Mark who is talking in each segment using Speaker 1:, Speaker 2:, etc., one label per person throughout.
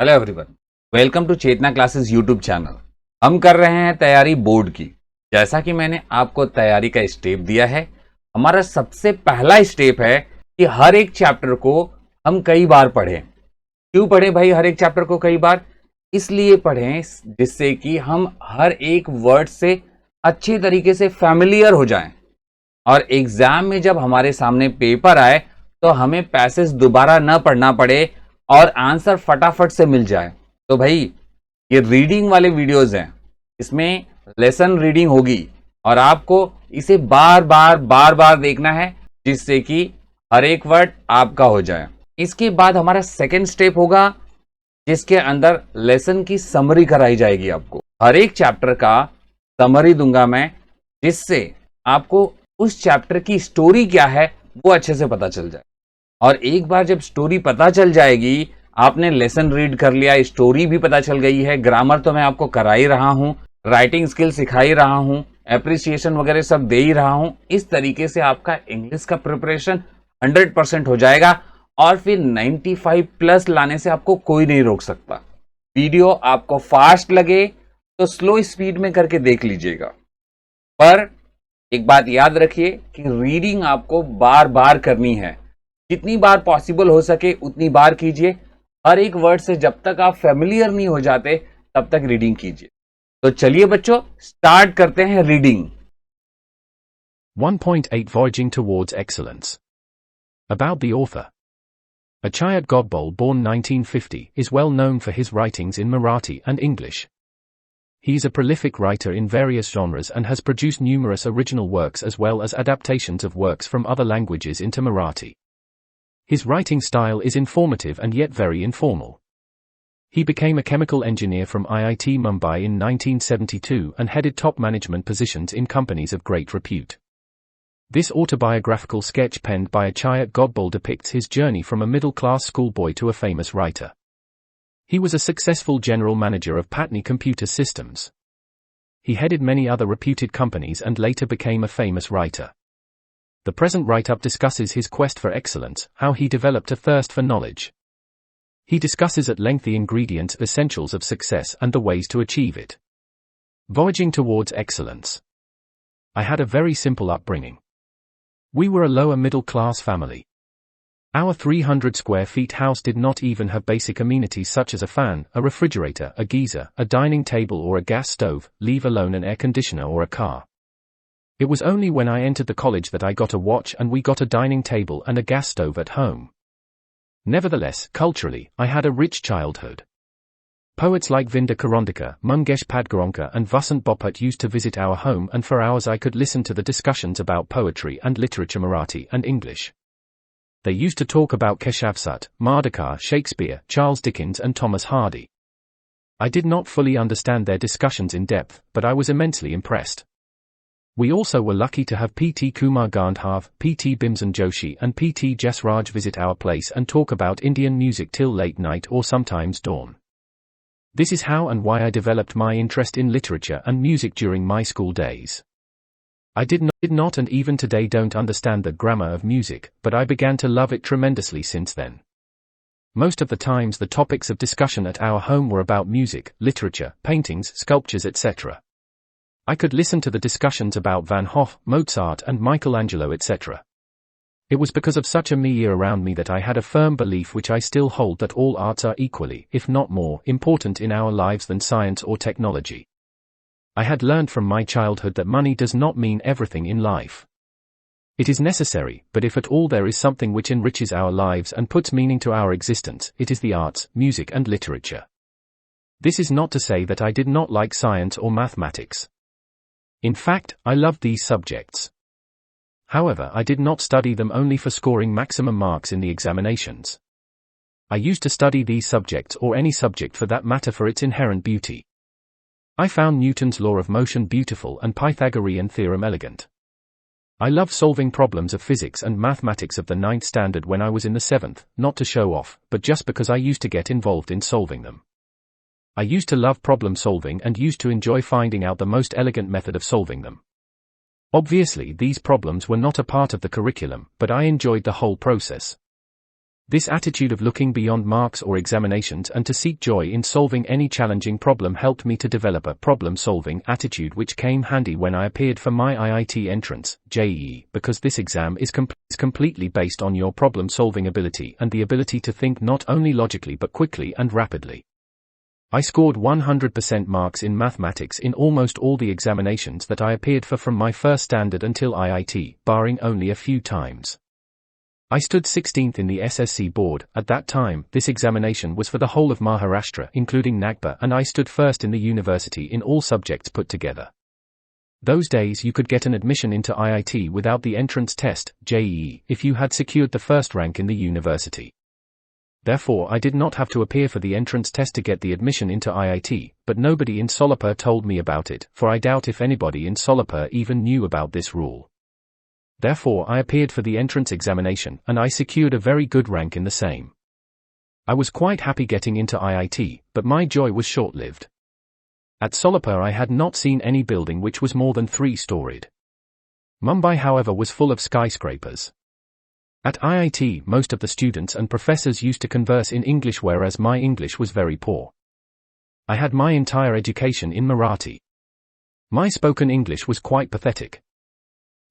Speaker 1: Hello everyone, welcome to Chetna classes YouTube channel. हम कर रहे हैं तैयारी बोर्ड की। जैसा कि मैंने आपको तैयारी का स्टेप दिया है, हमारा सबसे पहला स्टेप है कि हर एक चैप्टर को हम कई बार पढ़ें। क्यों पढ़ें भाई हर एक चैप्टर को कई बार? इसलिए पढ़ें जिससे कि हम हर एक वर्ड से अच्छे तरीके से फैमिलियर हो जाएं और एग्जाम में जब हमारे सामने पेपर आए तो हमें पैसेज दोबारा न पढ़ना पड़े और आंसर फटाफट से मिल जाए। तो भाई ये रीडिंग वाले वीडियोस हैं, इसमें लेसन रीडिंग होगी और आपको इसे बार बार देखना है जिससे कि हर एक वर्ड आपका हो जाए। इसके बाद हमारा सेकंड स्टेप होगा जिसके अंदर लेसन की समरी कराई जाएगी। आपको हर एक चैप्टर का समरी दूंगा मैं, जिससे आपको उस चैप्टर की स्टोरी क्या है वो अच्छे से पता चल जाए। और एक बार जब स्टोरी पता चल जाएगी, आपने लेसन रीड कर लिया, स्टोरी भी पता चल गई है, ग्रामर तो मैं आपको करा ही रहा हूं, राइटिंग स्किल सिखा ही रहा हूं, एप्रिसिएशन वगैरह सब दे ही रहा हूं, इस तरीके से आपका इंग्लिश का प्रिपरेशन 100% हो जाएगा और फिर 95 प्लस लाने से आपको कोई नहीं रोक सकता। वीडियो आपको फास्ट लगे तो स्लो स्पीड में करके देख लीजिएगा, पर एक बात याद रखिए कि रीडिंग आपको बार बार करनी है। जितनी बार पॉसिबल हो सके उतनी बार कीजिए। हर एक वर्ड से जब तक आप फेमिलियर नहीं हो जाते तब तक रीडिंग कीजिए। तो चलिए बच्चों, स्टार्ट करते हैं reading.
Speaker 2: 1.8 Voyaging Towards Excellence. About the author. Achyut Godbole, born 1950, is well known for his writings in Marathi and English. He is a prolific writer in various genres and has produced numerous original works as well as adaptations of works from other languages into Marathi. His writing style is informative and yet very informal. He became a chemical engineer from IIT Mumbai in 1972 and headed top management positions in companies of great repute. This autobiographical sketch penned by Achyut Godbole depicts his journey from a middle-class schoolboy to a famous writer. He was a successful general manager of Patni Computer Systems. He headed many other reputed companies and later became a famous writer. The present write-up discusses his quest for excellence, how he developed a thirst for knowledge. He discusses at length the ingredients, essentials of success and the ways to achieve it. Voyaging Towards Excellence. I had a very simple upbringing. We were a lower middle-class family. Our 300 square feet house did not even have basic amenities such as a fan, a refrigerator, a geyser, a dining table or a gas stove, leave alone an air conditioner or a car. It was only when I entered the college that I got a watch and we got a dining table and a gas stove at home. Nevertheless, culturally, I had a rich childhood. Poets like Vinda Karandikar, Mangesh Padgaonkar and Vasant Boput used to visit our home, and for hours I could listen to the discussions about poetry and literature Marathi and English. They used to talk about Keshav Sut, Mardukar, Shakespeare, Charles Dickens and Thomas Hardy. I did not fully understand their discussions in depth, but I was immensely impressed. We also were lucky to have P.T. Kumar Gandharv, P.T. Bimsan Joshi and P.T. Jasraj visit our place and talk about Indian music till late night or sometimes dawn. This is how and why I developed my interest in literature and music during my school days. I did not and even today don't understand the grammar of music, but I began to love it tremendously since then. Most of the times the topics of discussion at our home were about music, literature, paintings, sculptures etc. I could listen to the discussions about Van Gogh, Mozart and Michelangelo etc. It was because of such a milieu around me that I had a firm belief, which I still hold, that all arts are equally, if not more, important in our lives than science or technology. I had learned from my childhood that money does not mean everything in life. It is necessary, but if at all there is something which enriches our lives and puts meaning to our existence, it is the arts, music and literature. This is not to say that I did not like science or mathematics. In fact, I loved these subjects. However, I did not study them only for scoring maximum marks in the examinations. I used to study these subjects, or any subject for that matter, for its inherent beauty. I found Newton's law of motion beautiful and Pythagorean theorem elegant. I loved solving problems of physics and mathematics of the 9th standard when I was in the 7th, not to show off, but just because I used to get involved in solving them. I used to love problem solving and used to enjoy finding out the most elegant method of solving them. Obviously, these problems were not a part of the curriculum, but I enjoyed the whole process. This attitude of looking beyond marks or examinations and to seek joy in solving any challenging problem helped me to develop a problem-solving attitude which came handy when I appeared for my IIT entrance, JEE, because this exam is completely based on your problem-solving ability and the ability to think not only logically but quickly and rapidly. I scored 100% marks in mathematics in almost all the examinations that I appeared for from my first standard until IIT, barring only a few times. I stood 16th in the SSC board. At that time, this examination was for the whole of Maharashtra, including Nagpur, and I stood first in the university in all subjects put together. Those days you could get an admission into IIT without the entrance test, JEE, if you had secured the first rank in the university. Therefore, I did not have to appear for the entrance test to get the admission into IIT, but nobody in Solapur told me about it, for I doubt if anybody in Solapur even knew about this rule. Therefore, I appeared for the entrance examination, and I secured a very good rank in the same. I was quite happy getting into IIT, but my joy was short-lived. At Solapur I had not seen any building which was more than 3-storied. Mumbai, however, was full of skyscrapers. At IIT, most of the students and professors used to converse in English, whereas my English was very poor. I had my entire education in Marathi. My spoken English was quite pathetic.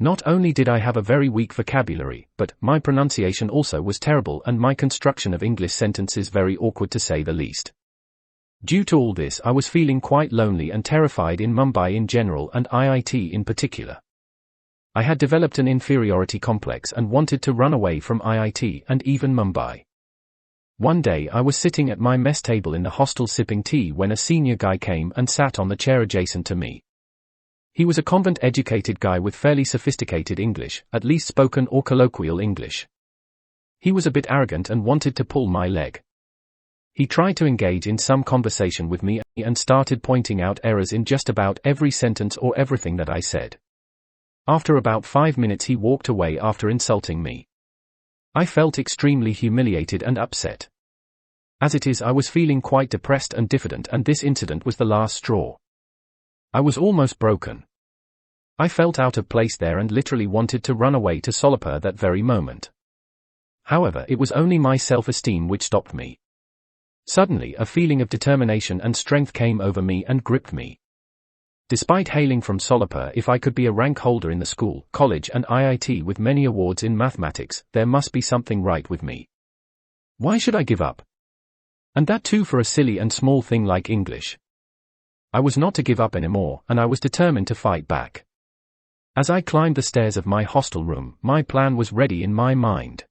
Speaker 2: Not only did I have a very weak vocabulary, but my pronunciation also was terrible and my construction of English sentences very awkward to say the least. Due to all this, I was feeling quite lonely and terrified in Mumbai in general and IIT in particular. I had developed an inferiority complex and wanted to run away from IIT and even Mumbai. One day I was sitting at my mess table in the hostel sipping tea when a senior guy came and sat on the chair adjacent to me. He was a convent-educated guy with fairly sophisticated English, at least spoken or colloquial English. He was a bit arrogant and wanted to pull my leg. He tried to engage in some conversation with me and started pointing out errors in just about every sentence or everything that I said. After about 5 minutes he walked away after insulting me. I felt extremely humiliated and upset. As it is, I was feeling quite depressed and diffident, and this incident was the last straw. I was almost broken. I felt out of place there and literally wanted to run away to Solapur that very moment. However, it was only my self-esteem which stopped me. Suddenly, a feeling of determination and strength came over me and gripped me. Despite hailing from Solapur, if I could be a rank holder in the school, college and IIT with many awards in mathematics, there must be something right with me. Why should I give up? And that too for a silly and small thing like English. I was not to give up anymore, and I was determined to fight back. As I climbed the stairs of my hostel room, my plan was ready in my mind.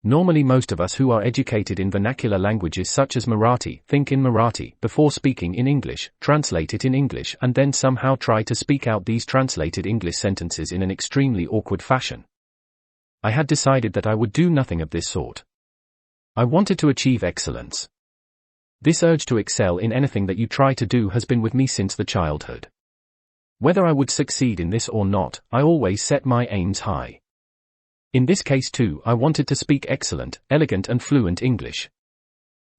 Speaker 2: Normally most of us who are educated in vernacular languages such as Marathi think in Marathi before speaking in English, translate it in English and then somehow try to speak out these translated English sentences in an extremely awkward fashion. I had decided that I would do nothing of this sort. I wanted to achieve excellence. This urge to excel in anything that you try to do has been with me since the childhood. Whether I would succeed in this or not, I always set my aims high. In this case too, I wanted to speak excellent, elegant and fluent English.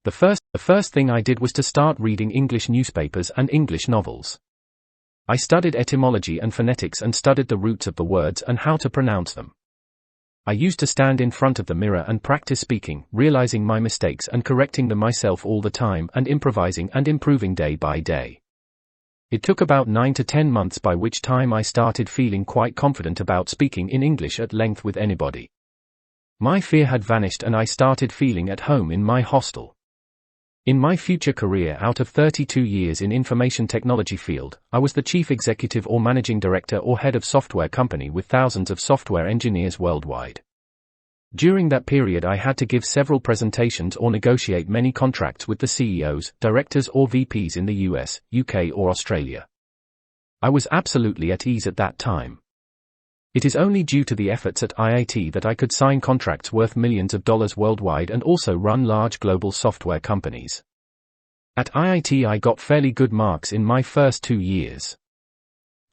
Speaker 2: The first thing I did was to start reading English newspapers and English novels. I studied etymology and phonetics and studied the roots of the words and how to pronounce them. I used to stand in front of the mirror and practice speaking, realizing my mistakes and correcting them myself all the time and improvising and improving day by day. It took about 9 to 10 months, by which time I started feeling quite confident about speaking in English at length with anybody. My fear had vanished and I started feeling at home in my hostel. In my future career, out of 32 years in information technology field, I was the chief executive or managing director or head of software company with thousands of software engineers worldwide. During that period I had to give several presentations or negotiate many contracts with the CEOs, directors or VPs in the US, UK or Australia. I was absolutely at ease at that time. It is only due to the efforts at IIT that I could sign contracts worth millions of dollars worldwide and also run large global software companies. At IIT I got fairly good marks in my first 2 years.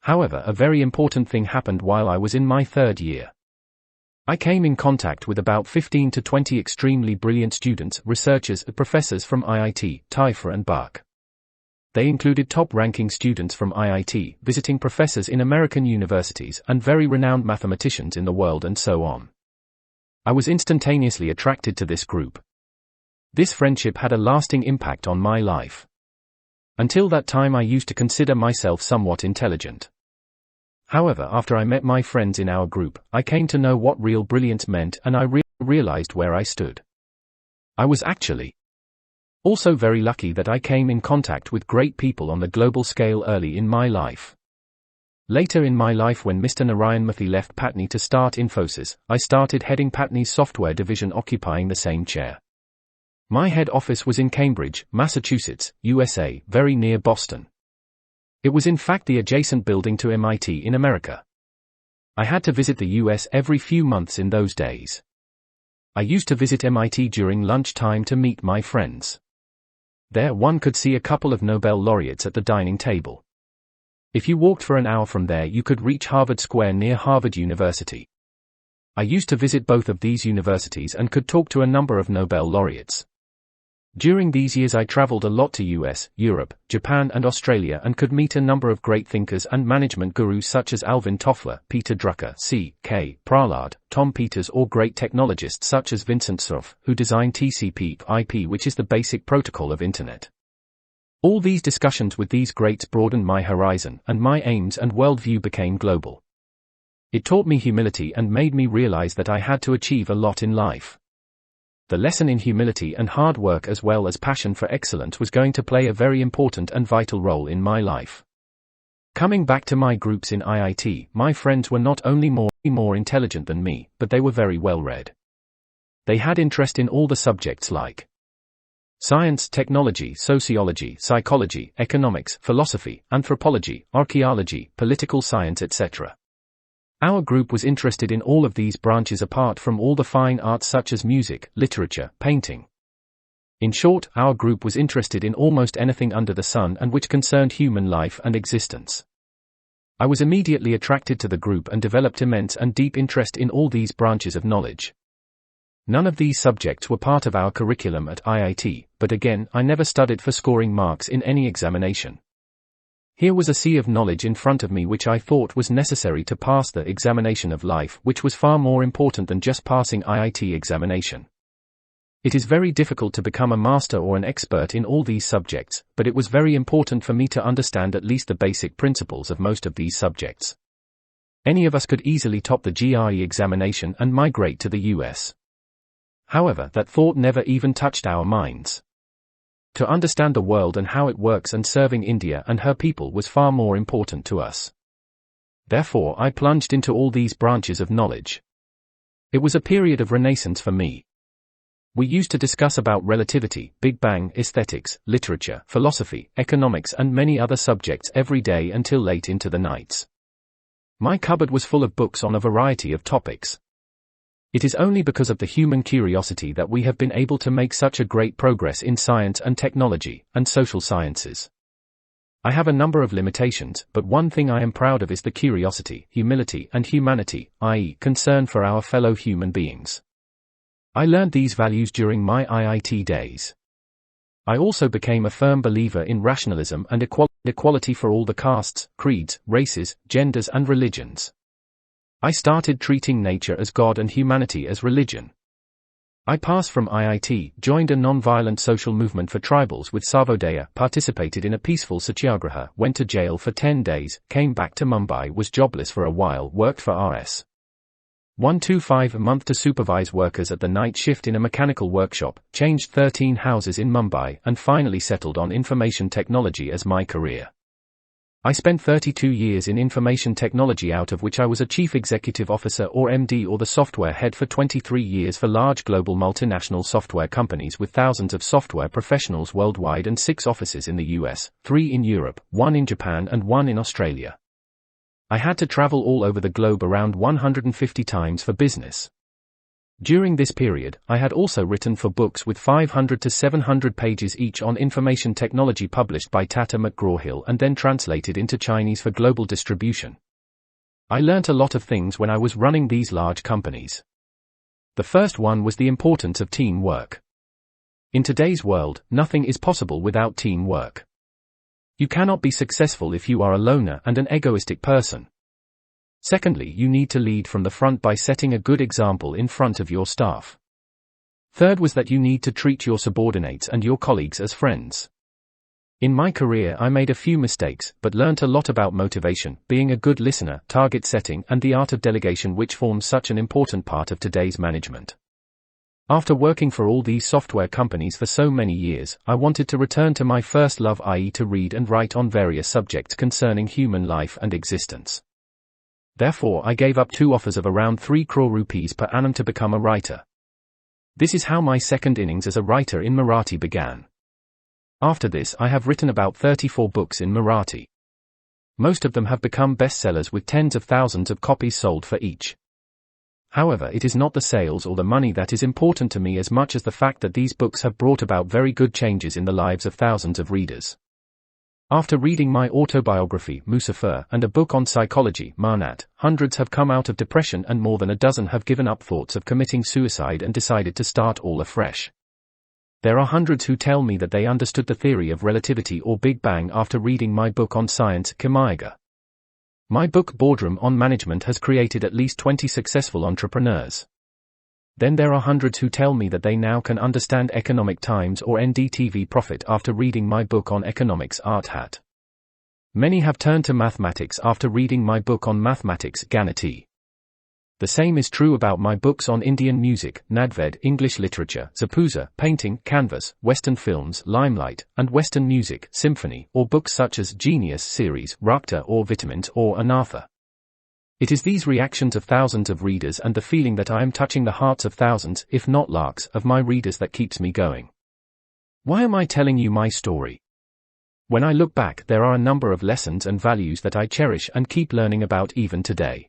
Speaker 2: However, a very important thing happened while I was in my 3rd year. I came in contact with about 15 to 20 extremely brilliant students, researchers and professors from IIT, TIFA and BARC. They included top-ranking students from IIT, visiting professors in American universities, and very renowned mathematicians in the world and so on. I was instantaneously attracted to this group. This friendship had a lasting impact on my life. Until that time I used to consider myself somewhat intelligent. However, after I met my friends in our group, I came to know what real brilliance meant, and I realized where I stood. I was actually also very lucky that I came in contact with great people on the global scale early in my life. Later in my life, when Mr. Narayan Murthy left Patni to start Infosys, I started heading Patni's software division, occupying the same chair. My head office was in Cambridge, Massachusetts, USA, very near Boston. It was in fact the adjacent building to MIT in America. I had to visit the US every few months in those days. I used to visit MIT during lunchtime to meet my friends. There one could see a couple of Nobel laureates at the dining table. If you walked for an hour from there, you could reach Harvard Square near Harvard University. I used to visit both of these universities and could talk to a number of Nobel laureates. During these years I traveled a lot to US, Europe, Japan and Australia, and could meet a number of great thinkers and management gurus such as Alvin Toffler, Peter Drucker, C.K. Prahlad, Tom Peters, or great technologists such as Vincent Cerf, who designed TCP/IP, which is the basic protocol of Internet. All these discussions with these greats broadened my horizon, and my aims and worldview became global. It taught me humility and made me realize that I had to achieve a lot in life. The lesson in humility and hard work as well as passion for excellence was going to play a very important and vital role in my life. Coming back to my groups in IIT, my friends were not only more intelligent than me, but they were very well read. They had interest in all the subjects like science, technology, sociology, psychology, economics, philosophy, anthropology, archaeology, political science, etc. Our group was interested in all of these branches apart from all the fine arts such as music, literature, painting. In short, our group was interested in almost anything under the sun and which concerned human life and existence. I was immediately attracted to the group and developed immense and deep interest in all these branches of knowledge. None of these subjects were part of our curriculum at IIT, but again, I never studied for scoring marks in any examination. Here was a sea of knowledge in front of me which I thought was necessary to pass the examination of life, which was far more important than just passing IIT examination. It is very difficult to become a master or an expert in all these subjects, but it was very important for me to understand at least the basic principles of most of these subjects. Any of us could easily top the GRE examination and migrate to the US. However, that thought never even touched our minds. To understand the world and how it works and serving India and her people was far more important to us. Therefore, I plunged into all these branches of knowledge. It was a period of renaissance for me. We used to discuss about relativity, Big Bang, aesthetics, literature, philosophy, economics and many other subjects every day until late into the nights. My cupboard was full of books on a variety of topics. It is only because of the human curiosity that we have been able to make such a great progress in science and technology, and social sciences. I have a number of limitations, but one thing I am proud of is the curiosity, humility, and humanity, i.e., concern for our fellow human beings. I learned these values during my IIT days. I also became a firm believer in rationalism and equality for all the castes, creeds, races, genders, and religions. I started treating nature as God and humanity as religion. I passed from IIT, joined a non-violent social movement for tribals with Sarvodaya, participated in a peaceful satyagraha, went to jail for 10 days, came back to Mumbai, was jobless for a while, worked for Rs. 125 a month to supervise workers at the night shift in a mechanical workshop, changed 13 houses in Mumbai, and finally settled on information technology as my career. I spent 32 years in information technology, out of which I was a chief executive officer or MD or the software head for 23 years for large global multinational software companies with thousands of software professionals worldwide and 6 offices in the US, 3 in Europe, 1 in Japan and 1 in Australia. I had to travel all over the globe around 150 times for business. During this period, I had also written for books with 500 to 700 pages each on information technology published by Tata McGraw-Hill and then translated into Chinese for global distribution. I learnt a lot of things when I was running these large companies. The first one was the importance of teamwork. In today's world, nothing is possible without teamwork. You cannot be successful if you are a loner and an egoistic person. Secondly, you need to lead from the front by setting a good example in front of your staff. Third was that you need to treat your subordinates and your colleagues as friends. In my career I made a few mistakes, but learnt a lot about motivation, being a good listener, target setting, and the art of delegation, which forms such an important part of today's management. After working for all these software companies for so many years, I wanted to return to my first love, i.e. to read and write on various subjects concerning human life and existence. Therefore I gave up 2 offers of around 3 crore rupees per annum to become a writer. This is how my second innings as a writer in Marathi began. After this I have written about 34 books in Marathi. Most of them have become bestsellers with tens of thousands of copies sold for each. However, it is not the sales or the money that is important to me as much as the fact that these books have brought about very good changes in the lives of thousands of readers. After reading my autobiography, Musafir, and a book on psychology, Manat, hundreds have come out of depression and more than a dozen have given up thoughts of committing suicide and decided to start all afresh. There are hundreds who tell me that they understood the theory of relativity or Big Bang after reading my book on science, Kimaiga. My book Boardroom on Management has created at least 20 successful entrepreneurs. Then there are hundreds who tell me that they now can understand Economic Times or NDTV Profit after reading my book on economics, Art Hat. Many have turned to mathematics after reading my book on mathematics, Ganati. The same is true about my books on Indian music, Nadved, English literature, Zapuza, painting, canvas, Western films, Limelight, and Western music, Symphony, or books such as Genius series, Rakta or Vitamins or Anatha. It is these reactions of thousands of readers and the feeling that I am touching the hearts of thousands, if not lakhs, of my readers that keeps me going. Why am I telling you my story? When I look back, there are a number of lessons and values that I cherish and keep learning about even today.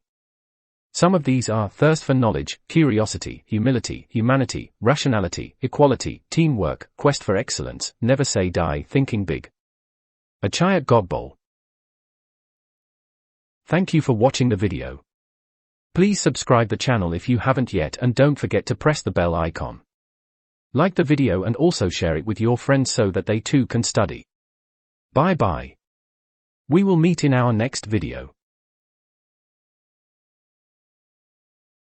Speaker 2: Some of these are thirst for knowledge, curiosity, humility, humanity, rationality, equality, teamwork, quest for excellence, never say die, thinking big. Achyut Godbole. Thank you for watching the video. Please subscribe the channel if you haven't yet and don't forget to press the bell icon. Like the video and also share it with your friends so that they too can study. Bye bye. We will meet in our next video.